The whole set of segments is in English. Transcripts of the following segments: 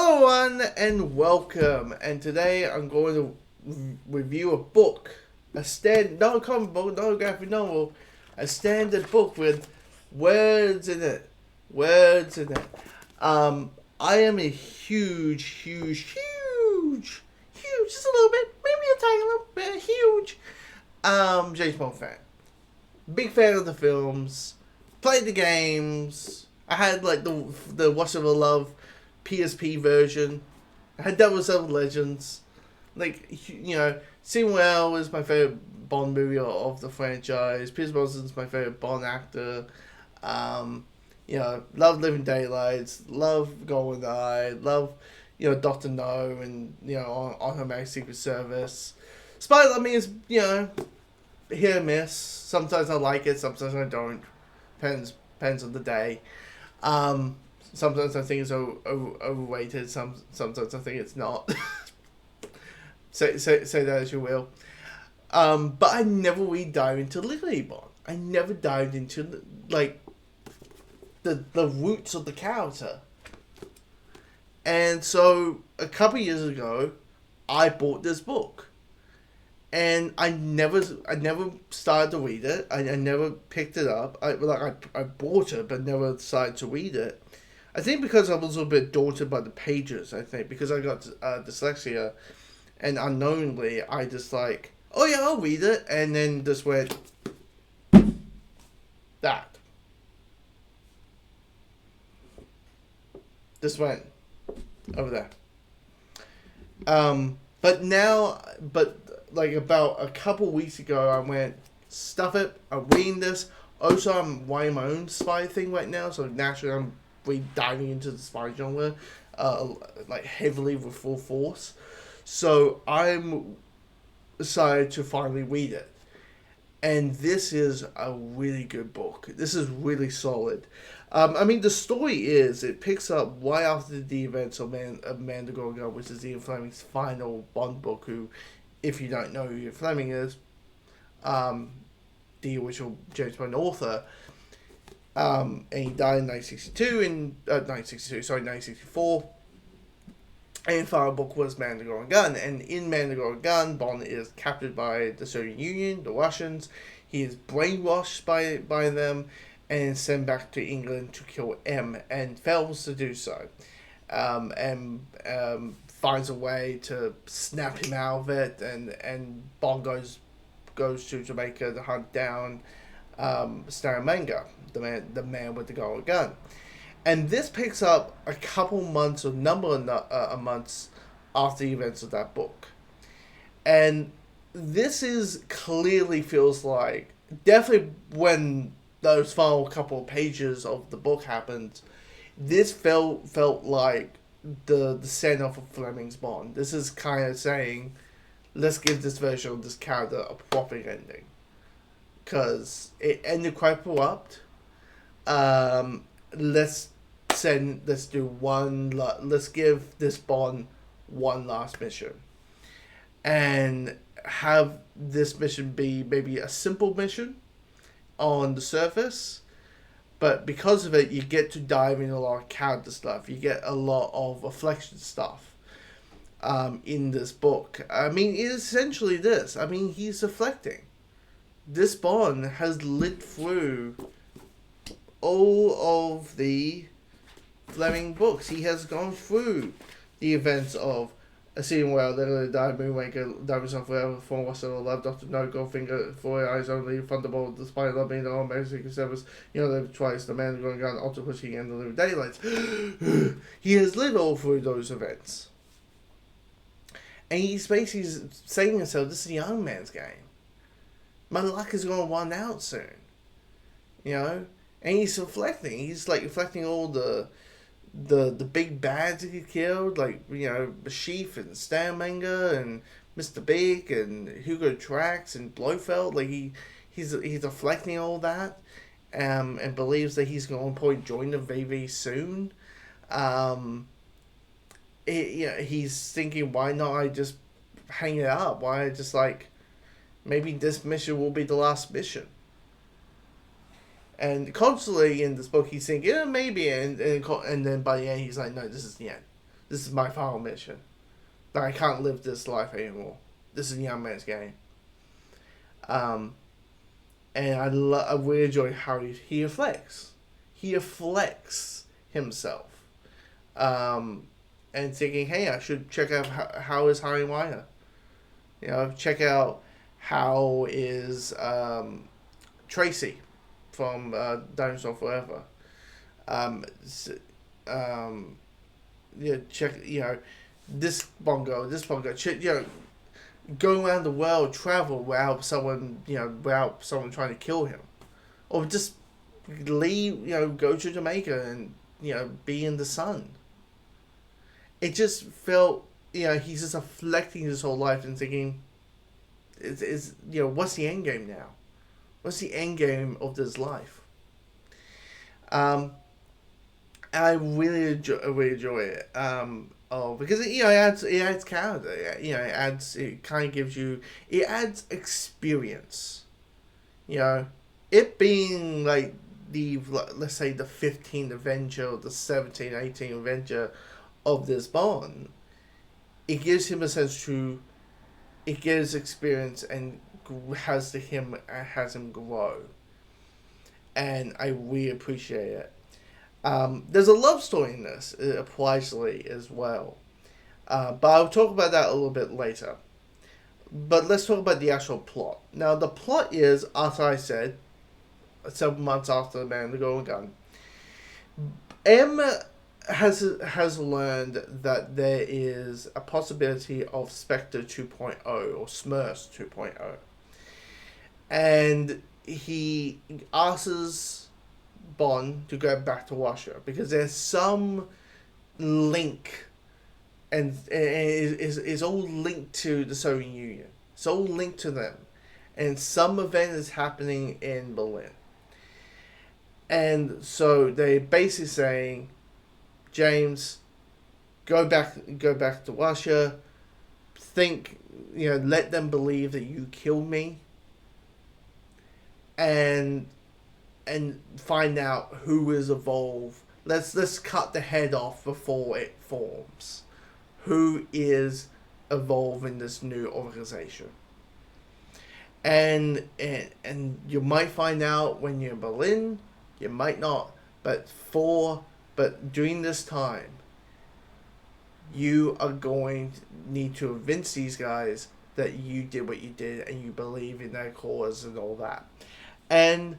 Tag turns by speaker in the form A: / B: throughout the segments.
A: Hello, everyone, and welcome. And today I'm going to review a book, not a comic book, not a graphic novel, a standard book with words in it. Words in it. I am a huge, just a little bit, maybe a tiny little bit, huge, James Bond fan. Big fan of the films. Played the games. I had like the Watch of the Love PSP version. I had Double Seven Legends. Like, Samuel is my favorite Bond movie of the franchise. Pierce Brosnan's my favorite Bond actor. Love Living Daylights. Love GoldenEye. Love, Doctor No and on Her Majesty's Secret Service. Spy Me is hit or miss. Sometimes I like it. Sometimes I don't. Depends on the day. Sometimes I think it's overrated. Sometimes I think it's not. say that as you will. But I never really dived into Legally Bond. I never dived into the roots of the character. And so a couple years ago, I bought this book. And I never started to read it. I never picked it up. I bought it, but never decided to read it. I think because I was a little bit daunted by the pages. I think because I got dyslexia, and unknowingly I just oh yeah, I'll read it, and then just went that. Just went over there. But about a couple weeks ago, I went, stuff it, I'm reading this. Also, I'm writing my own spy thing right now, so naturally I'm really diving into the spy genre, heavily with full force. So I'm decided to finally read it. And this is a really good book. This is really solid. The story is, it picks up right after the events of Man the Golden Gun, which is Ian Fleming's final Bond book, who, if you don't know who Ian Fleming is, the original James Bond author, and he died in 1964. And the final book was Man the Golden Gun. And in Man the Golden Gun, Bond is captured by the Soviet Union, the Russians. He is brainwashed by them and sent back to England to kill M, and fails to do so. And finds a way to snap him out of it, and Bond goes to Jamaica to hunt down Scaramanga, the man with the golden gun. And this picks up a couple months, or number of months after the events of that book. And this clearly feels like, definitely when those final couple of pages of the book happened, this felt like the send-off of Fleming's Bond. This is kind of saying, let's give this version of this character a proper ending. Because it ended quite abrupt. Let's give this Bond one last mission. And have this mission be maybe a simple mission on the surface, but because of it, you get to dive into a lot of character stuff. You get a lot of reflection stuff in this book. It's essentially this. He's reflecting. This Bond has lived through all of the Fleming books. He has gone through the events of A Scene Where Literally Died, Moonraker, Diamonds on Forever, Form What's Still Love, Dr. No, Goldfinger, Four Eyes Only, Thunderbolt, The Spy Love Me, The All American Secret Service, Live Twice, The Man Going Gun, Ultra Pushing, and The Living Daylights. He has lived all through those events. And he's basically saying to himself, this is a young man's game. My luck is going to run out soon. And he's reflecting. He's reflecting all the big bads that he killed, Sheaf and Scaramanga and Mr. Big and Hugo Drax and Blofeld. He's reflecting all that, and believes that he's going to probably join them very, very soon. He's thinking, why not I just hang it up? Why I just maybe this mission will be the last mission. And constantly in this book, he's thinking, maybe, and then by the end, he's like, no, this is the end. This is my final mission. That I can't live this life anymore. This is a young man's game. Um, and I really enjoy how he reflects. He reflects himself. And thinking, hey, I should check out how is Harry Winer. You know, check out how is Tracy from Dinosaur Forever. Um, check, this bongo, going around the world, travel without someone, trying to kill him, or just leave, go to Jamaica and be in the sun. It just felt, he's just reflecting his whole life and thinking, what's the end game now? What's the end game of this life? I really enjoy it. Because it adds character. It kind of gives you, it adds experience. It being like let's say the 15th Avenger or the 17th, 18th Avenger of this Bond, it gives him a sense to, it gives experience and has him grow, and I really appreciate it. There's a love story in this, wisely as well, but I'll talk about that a little bit later. But let's talk about the actual plot. Now, the plot is, as I said, several months after the Man with the Golden Gun, M has learned that there is a possibility of Spectre 2.0 or Smurfs 2.0, and he asks Bond to go back to Russia because there's some link, and is all linked to the Soviet Union. It's all linked to them, and some event is happening in Berlin. And so they basically saying, James, go back to Russia. Let them believe that you killed me, and find out who is evolved. Let's cut the head off before it forms. Who is evolving this new organization? And you might find out when you're in Berlin. You might not, but during this time, you are going to need to convince these guys that you did what you did and you believe in their cause and all that. And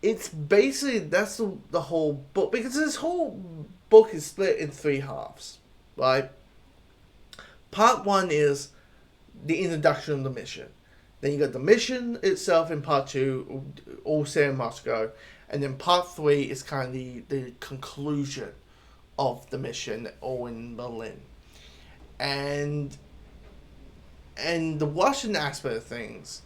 A: it's basically, that's the whole book, because this whole book is split in 3 halves, right? Part 1 is the introduction of the mission. Then you got the mission itself in part 2, all set in Moscow. And then part 3 is kind of the conclusion of the mission, all in Berlin. And the Russian aspect of things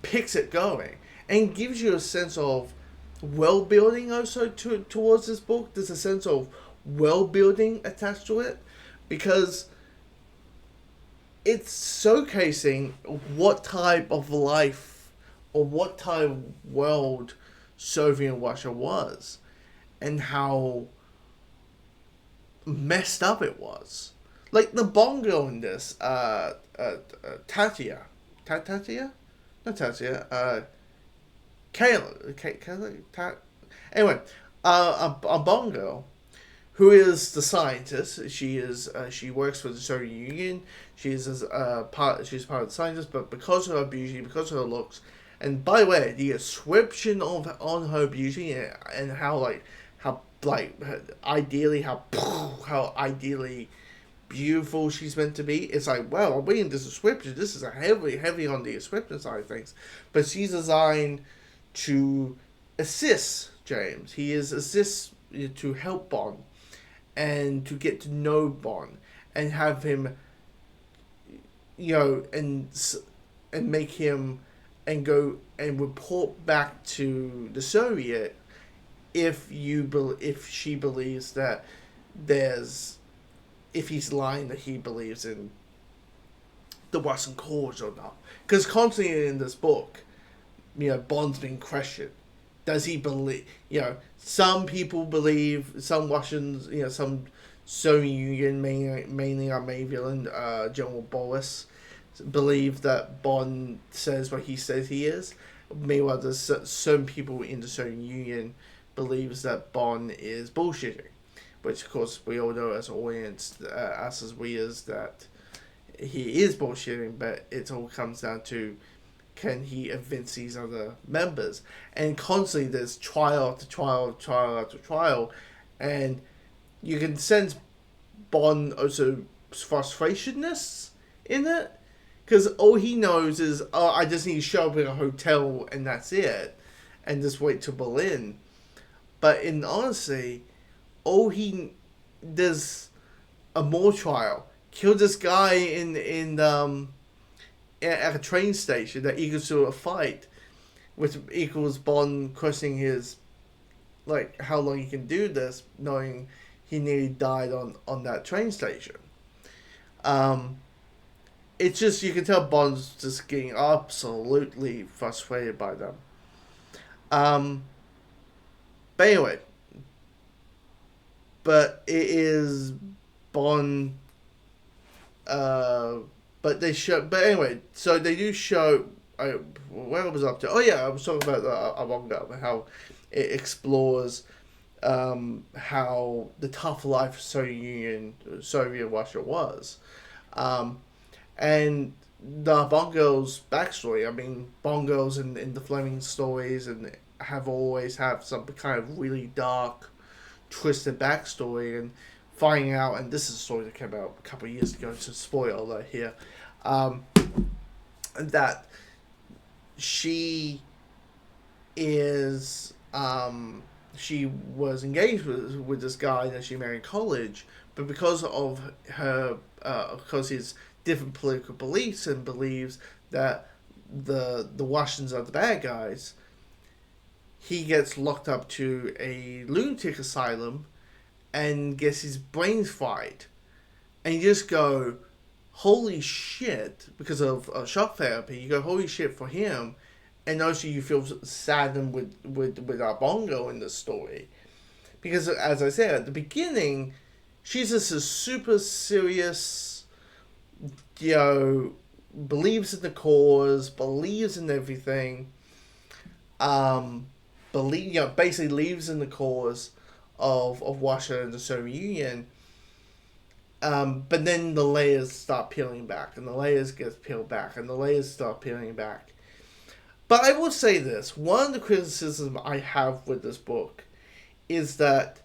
A: picks it going and gives you a sense of world building also towards this book. There's a sense of world building attached to it, because it's showcasing what type of life or what type of world Soviet Russia was, and how messed up it was. Like the bongo in this, Tatia, not Tatia, Kayla, anyway, a bongo, who is the scientist. She works for the Soviet Union. She's part of the scientists, but because of her beauty, because of her looks. And by the way, the description on her beauty and how ideally beautiful she's meant to be, it's like, well, I'm reading this description. This is a heavy on the description side of things, but she's designed to assist James. He is assist to help Bond and to get to know Bond and have him, and make him and go and report back to the Soviet if she believes that if he's lying, that he believes in the Russian cause or not. Because constantly in this book, Bond's being questioned. does he believe? Some people believe, some Russians, some Soviet Union, mainly our main villain, General Boris, believe that Bond says what he says he is. Meanwhile, there's some people in the Soviet Union believes that Bond is bullshitting, which of course we all know as audience, us as readers, that he is bullshitting. But it all comes down to, can he evince these other members? And constantly there's trial after trial, trial after trial, and you can sense Bond also frustrationness in it, because all he knows is, oh, I just need to show up in a hotel and that's it, and just wait to Berlin. But in honesty, all he does a more trial, kill this guy at a train station that equals to a fight, which equals Bond questioning his, like, how long he can do this, knowing he nearly died on that train station. It's just, you can tell Bond's just getting absolutely frustrated by them. But anyway, but it is Bond. But anyway, so they do show. Where I was up to? Oh yeah, I was talking about the Avanga, and how it explores how the tough life of Soviet Russia was, and the Bond girls' backstory. I mean, Bond girls in the Fleming stories and have always have some kind of really dark, twisted backstory, and finding out, and this is a story that came out a couple of years ago, so spoiler alert here, that she is, she was engaged with this guy that she married in college, but because of her, because his different political beliefs, and believes that the Russians are the bad guys, he gets locked up to a lunatic asylum and gets his brains fried. And you just go, holy shit, because of shock therapy, you go, holy shit for him. And also you feel saddened with our Bongo in this story. Because, as I said, at the beginning, she's just a super serious, believes in the cause, believes in everything, basically believes in the cause of Russia and the Soviet Union. But then the layers start peeling back, and the layers get peeled back, and the layers start peeling back. But I will say this, one of the criticisms I have with this book is that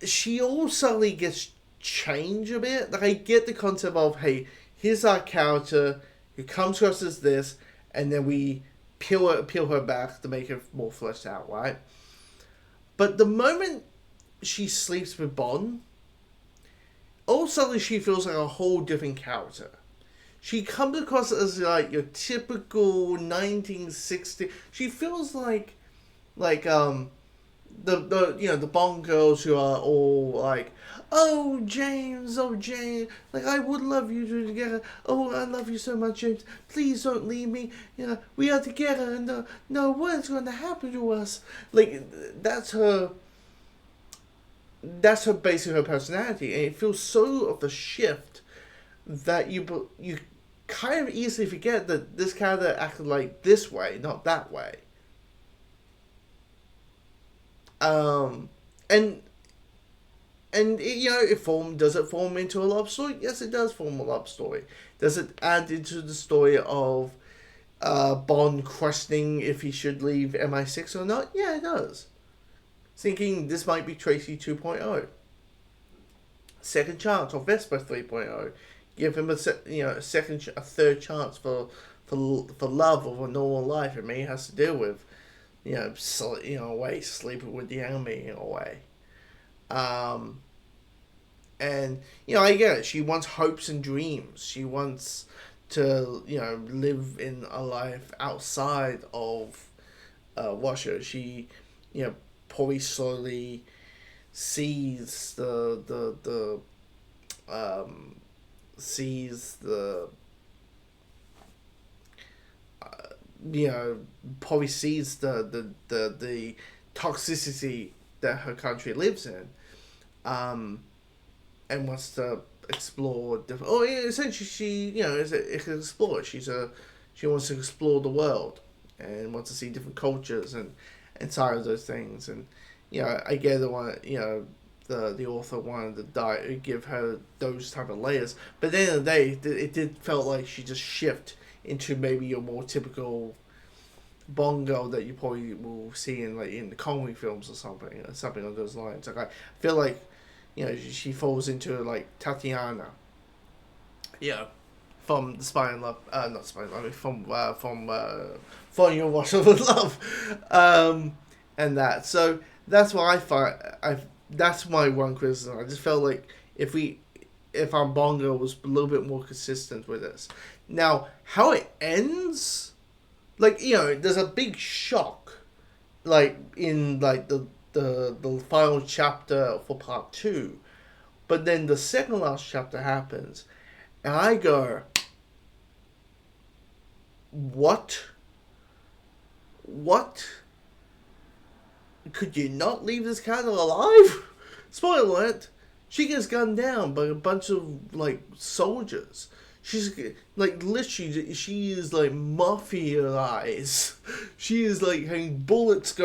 A: she all suddenly gets changed a bit. Like, I get the concept of, hey, here's our character who comes to us as this, and then we peel her back to make her more fleshed out, right? But the moment she sleeps with Bond, all of a sudden she feels like a whole different character. She comes across as like your typical 1960s. She feels like the Bond girls who are all like, oh James, like, I would love you to together. Oh, I love you so much, James. Please don't leave me. We are together, and no, what is going to happen to us? Like, that's her basically her personality, and it feels so of a shift that you kind of easily forget that this character acted like this way, not that way. And does it form into a love story? Yes, it does form a love story. Does it add into the story of Bond questioning if he should leave MI6 or not? Yeah, it does. Thinking this might be Tracy 2.0. Second chance, or Vesper 3.0. Give him a third chance for love of a normal life. It may has to deal with, sleeping with the enemy in a way. And I get it. She wants hopes and dreams. She wants to live in a life outside of Russia. She probably slowly sees the probably sees the toxicity that her country lives in, and wants to explore different. Oh, yeah, essentially, she is an explorer. She wants to explore the world and wants to see different cultures and side of those things. And I get the one. The author wanted to give her those type of layers, but at the end of the day, it did felt like she just shift into maybe your more typical Bond girl that you probably will see in the Connery films or something along those lines. Like I feel like, she falls into like Tatiana. Yeah, from the Spy in Love, not Spy in Love, from Falling Your Wash Over Love, and that. So that's what I find. That's my one criticism. I just felt like if our Bond girl was a little bit more consistent with this. Now, how it ends, like there's a big shock, like in like the final chapter for part 2, but then the second last chapter happens, and I go, what? Could you not leave this character alive? Spoiler alert, she gets gunned down by a bunch of like soldiers. She's like literally, she is like mafia-ized. She is like having bullets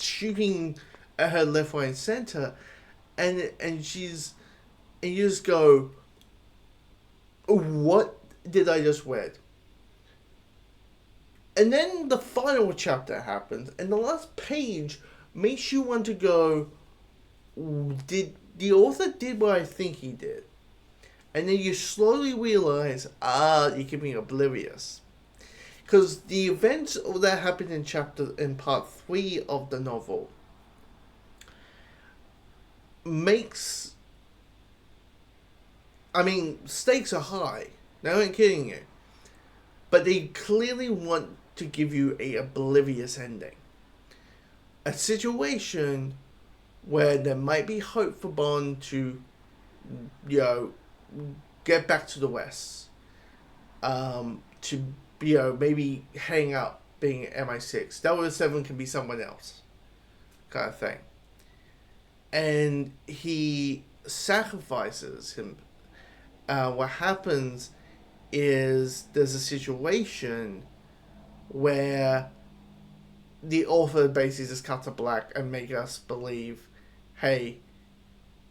A: shooting at her left, right, and center, and you just go, what did I just read? And then the final chapter happens, and the last page makes you want to go, did the author did what I think he did? And then you slowly realize, you can be oblivious. Because the events that happened in part 3 of the novel makes, stakes are high. Now I ain't kidding you. But they clearly want to give you a oblivious ending. A situation where there might be hope for Bond to, get back to the West. To, maybe hang out being MI6. 007 can be someone else. Kind of thing. And he sacrifices him. What happens is there's a situation where the author basically just cuts to black and make us believe, hey,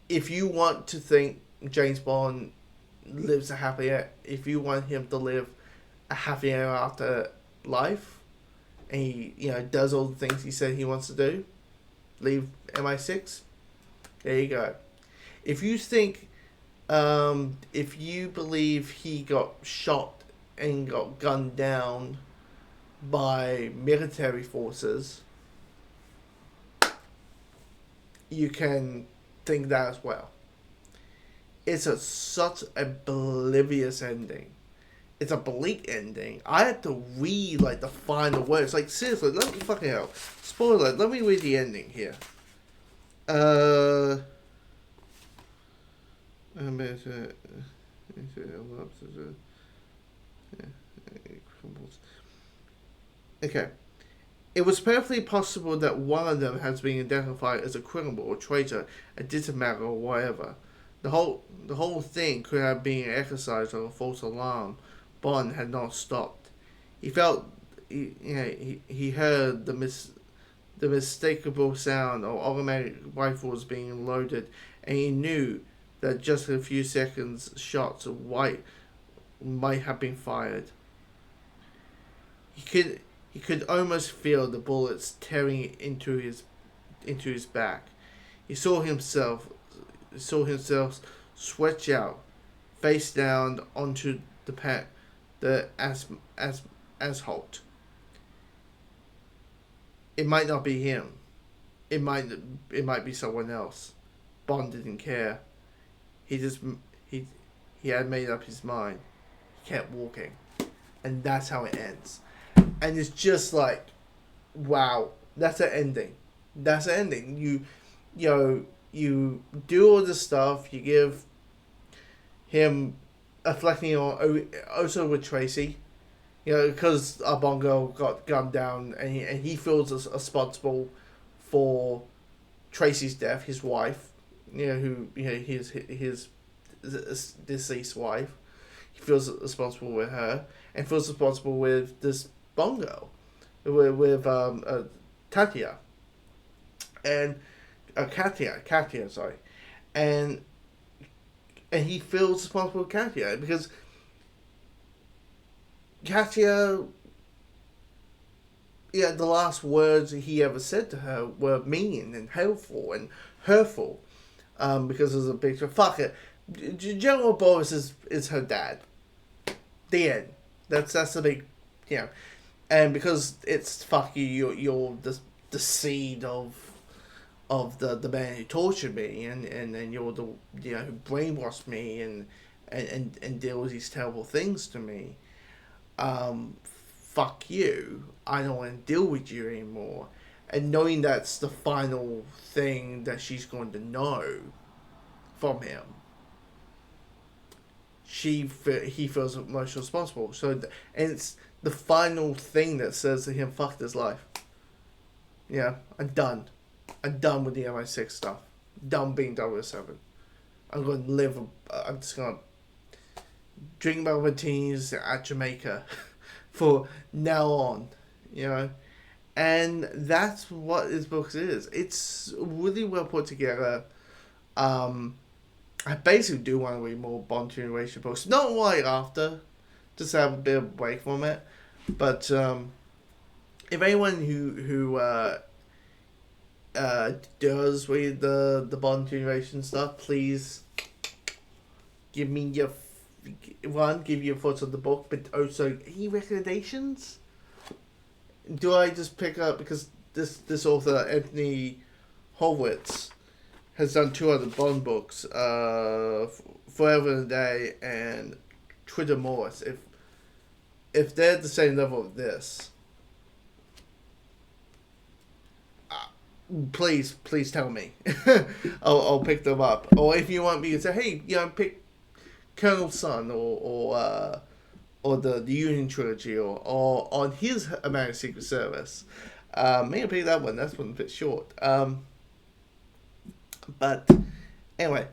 A: if you want to think James Bond lives a happy, if you want him to live a happy ever after life, and he does all the things he said he wants to do, leave MI6, there you go. If you think, if you believe he got shot and got gunned down by military forces, you can think that as well. It's such a oblivious ending. It's a bleak ending. I had to read the final words. Like seriously, let me fucking hell. Spoiler. Let me read the ending here. Okay. It was perfectly possible that one of them has been identified as a criminal or traitor, a diplomat or whatever. The whole thing could have been an exercise of a false alarm. Bond had not stopped. He felt, he heard the mistakable sound of automatic rifles being loaded, and he knew that just a few seconds shots of white might have been fired. He could almost feel the bullets tearing into his back. He saw himself stretch out, face down onto the asphalt. It might not be him. It might be someone else. Bond didn't care. He had made up his mind. He kept walking, and that's how it ends. And it's just like, wow, that's an ending. That's an ending. You do all this stuff. You give him reflecting on also with Tracy. You know, because Bongo got gunned down, and he feels responsible for Tracy's death, his wife, you know, who, you know, his deceased wife. He feels responsible with her, and feels responsible with this Bongo, with Tatia, and Katia, sorry, and he feels responsible with Katia because Katia, yeah, the last words he ever said to her were mean and hateful and hurtful, because there's a picture. Fuck it, General Boris is her dad. The end. That's the big, you know, and because it's fuck you, you're the seed of the man who tortured me, and you're the, you know, who brainwashed me and did all these terrible things to me. Fuck you. I don't want to deal with you anymore. And knowing that's the final thing that she's going to know from him, he feels most responsible. So, and it's the final thing that says to him, "Fuck this life. Yeah, I'm done. I'm done with the MI6 stuff. Done being 007. I'm going to live. I'm just going to drink my martinis at Jamaica for now on, you know." And that's what this book is. It's really well put together. I basically do want to read more Bond continuation books. Not right after, just have a bit of a break from it. But if anyone who does read the Bond continuation stuff, please give me give your thoughts on the book, but also any recommendations. Do I just pick up, because this author Anthony Horowitz has done 2 other Bond books, Forever and a Day and Twitter Morris. If they're the same level of this, please tell me. I'll pick them up. Or if you want me to say, hey, you know, pick Colonel Sun or the Union Trilogy or on his American Secret Service, maybe pick that one. That's one a bit short. But anyway,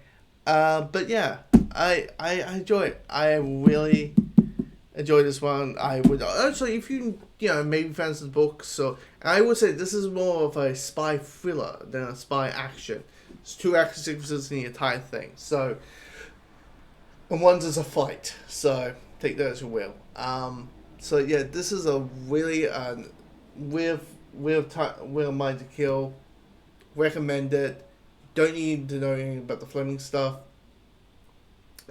A: but yeah, I enjoy it. I really enjoy this one. I would also, if you know, maybe fans of the book, so I would say this is more of a spy thriller than a spy action. It's 2 action sequences in the entire thing. So, and one's is a fight. So take that as you will. So yeah, this is a really with Mind to Kill. Recommend it. Don't need to know anything about the Fleming stuff.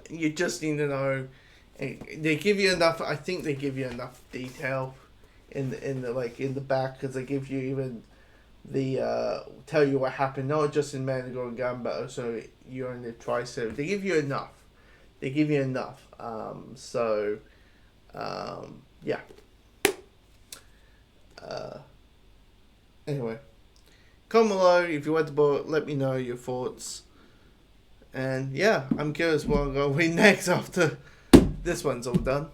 A: You just need to know. They give you enough. I think they give you enough detail in the back, because they give you even the tell you what happened, not just in Man of God and Gun, but also you're in the Tri-Series. They give you enough. Yeah. Anyway, comment below if you read the book. Let me know your thoughts. And yeah, I'm curious what I'm going to read next after this one's all done.